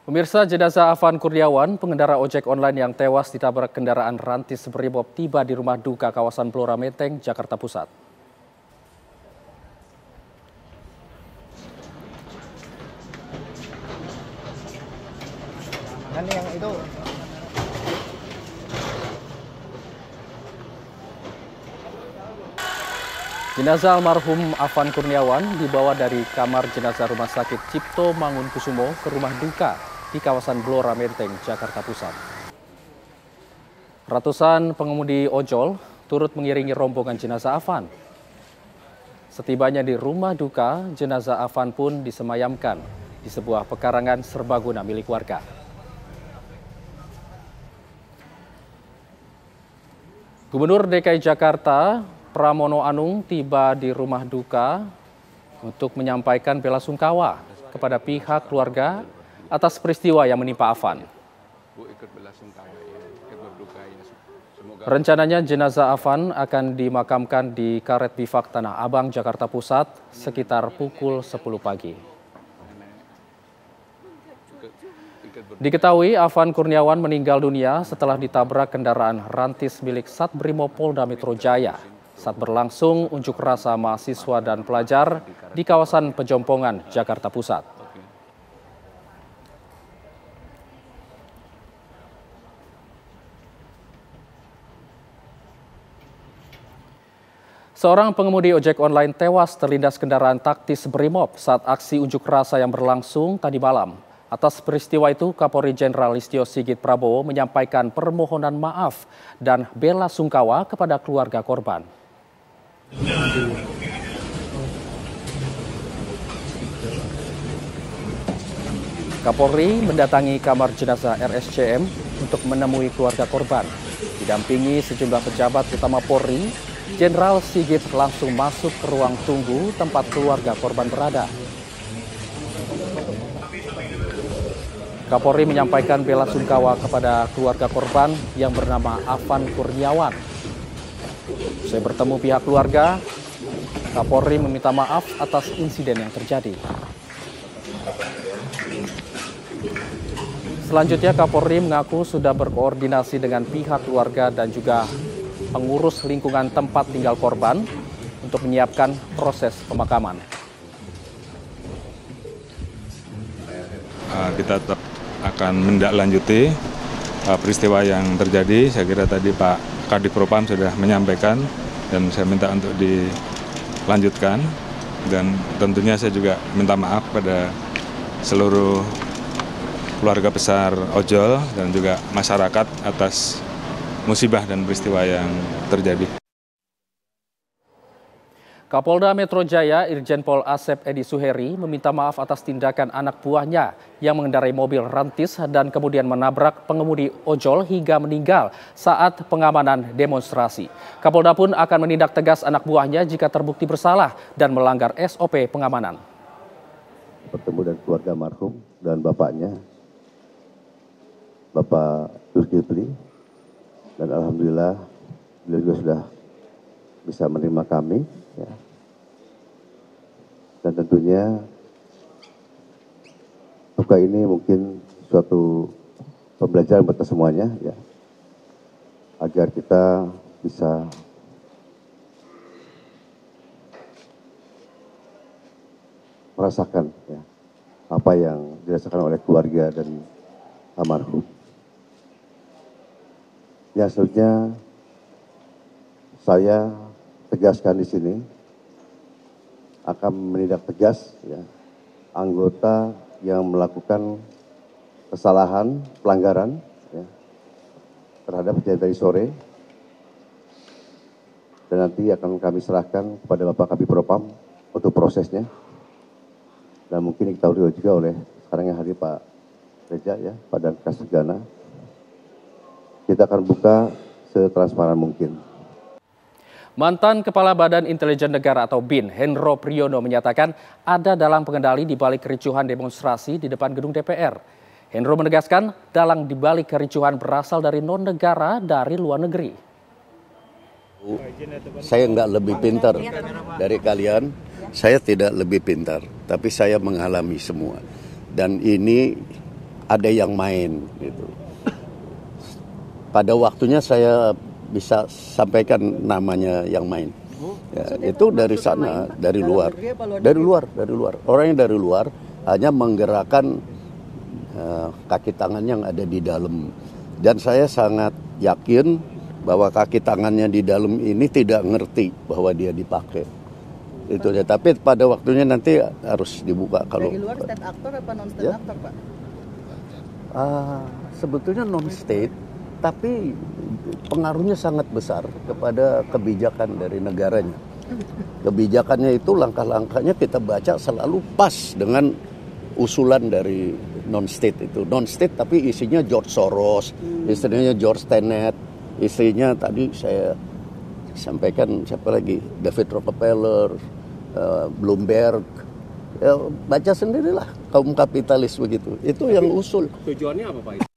Pemirsa, jenazah Afan Kurniawan, pengendara ojek online yang tewas ditabrak kendaraan rantis Brimob tiba di rumah duka kawasan Blora Menteng, Jakarta Pusat. Dan yang itu Jenazah almarhum Afan Kurniawan dibawa dari kamar jenazah Rumah Sakit Cipto Mangunkusumo ke rumah duka di kawasan Blora Menteng, Jakarta Pusat. Ratusan pengemudi ojol turut mengiringi rombongan jenazah Afan. Setibanya di rumah duka, jenazah Afan pun disemayamkan di sebuah pekarangan serbaguna milik warga. Gubernur DKI Jakarta Pramono Anung tiba di rumah duka untuk menyampaikan bela sungkawa kepada pihak keluarga atas peristiwa yang menimpa Afan. Rencananya jenazah Afan akan dimakamkan di Karet Bifak Tanah Abang, Jakarta Pusat sekitar pukul 10 pagi. Diketahui Afan Kurniawan meninggal dunia setelah ditabrak kendaraan rantis milik Sat Brimob Polda Metro Jaya saat berlangsung unjuk rasa mahasiswa dan pelajar di kawasan Pejompongan, Jakarta Pusat. Seorang pengemudi ojek online tewas terlindas kendaraan taktis Brimob saat aksi unjuk rasa yang berlangsung tadi malam. Atas peristiwa itu, Kapolri Jenderal Listio Sigit Prabowo menyampaikan permohonan maaf dan bela sungkawa kepada keluarga korban. Kapolri mendatangi kamar jenazah RSCM untuk menemui keluarga korban. Didampingi sejumlah pejabat utama Polri, Jenderal Sigit langsung masuk ke ruang tunggu tempat keluarga korban berada. Kapolri menyampaikan bela sungkawa kepada keluarga korban yang bernama Afan Kurniawan. Saya bertemu pihak keluarga, Kapolri meminta maaf atas insiden yang terjadi. Selanjutnya Kapolri mengaku sudah berkoordinasi dengan pihak keluarga dan juga pengurus lingkungan tempat tinggal korban untuk menyiapkan proses pemakaman. Kita tetap akan menindaklanjuti peristiwa yang terjadi. Saya kira tadi Pak Kadif Propam sudah menyampaikan dan saya minta untuk dilanjutkan, dan tentunya saya juga minta maaf pada seluruh keluarga besar ojol dan juga masyarakat atas musibah dan peristiwa yang terjadi. Kapolda Metro Jaya Irjen Pol Asep Edi Suheri meminta maaf atas tindakan anak buahnya yang mengendarai mobil rantis dan kemudian menabrak pengemudi ojol hingga meninggal saat pengamanan demonstrasi. Kapolda pun akan menindak tegas anak buahnya jika terbukti bersalah dan melanggar SOP pengamanan. Bertemu dengan keluarga marhum dan bapaknya, Bapak Zulkifli, dan alhamdulillah beliau juga sudah bisa menerima kami. Ya. Dan tentunya duka ini mungkin suatu pembelajaran buat kita semuanya, ya, agar kita bisa merasakan, ya, apa yang dirasakan oleh keluarga dan almarhum. Ya, selanjutnya saya tegaskan di sini akan menindak tegas, ya, anggota yang melakukan kesalahan pelanggaran, ya, terhadap kejadian tadi sore, dan nanti akan kami serahkan kepada Bapak Kadif Propam untuk prosesnya, dan mungkin diketahui juga oleh sekarang yang hadir Pak Reja, ya, Pak Dankas Segana. Kita akan buka setransparan mungkin. Mantan Kepala Badan Intelijen Negara atau BIN, Hendro Priyono menyatakan ada dalang pengendali di balik kericuhan demonstrasi di depan gedung DPR. Hendro menegaskan dalang di balik kericuhan berasal dari non-negara dari luar negeri. Saya nggak lebih pintar dari kalian, saya tidak lebih pintar, tapi saya mengalami semua. Dan ini ada yang main gitu. Pada waktunya saya bisa sampaikan namanya yang main. Ya, itu dari sana, dari luar. Orang yang dari luar hanya menggerakkan kaki tangan yang ada di dalam. Dan saya sangat yakin bahwa kaki tangannya di dalam ini tidak ngerti bahwa dia dipakai. Itu ya. Tapi pada waktunya nanti harus dibuka. Kalau dari luar state actor apa non state actor, Pak? Sebetulnya non state, tapi pengaruhnya sangat besar kepada kebijakan dari negaranya. Kebijakannya itu langkah-langkahnya kita baca selalu pas dengan usulan dari non state itu. Non state tapi isinya George Soros, isinya George Tenet, isinya tadi saya sampaikan siapa lagi, David Rockefeller, Bloomberg. Ya, baca sendirilah kaum kapitalis begitu. Itu yang usul. Tujuannya apa, Pak?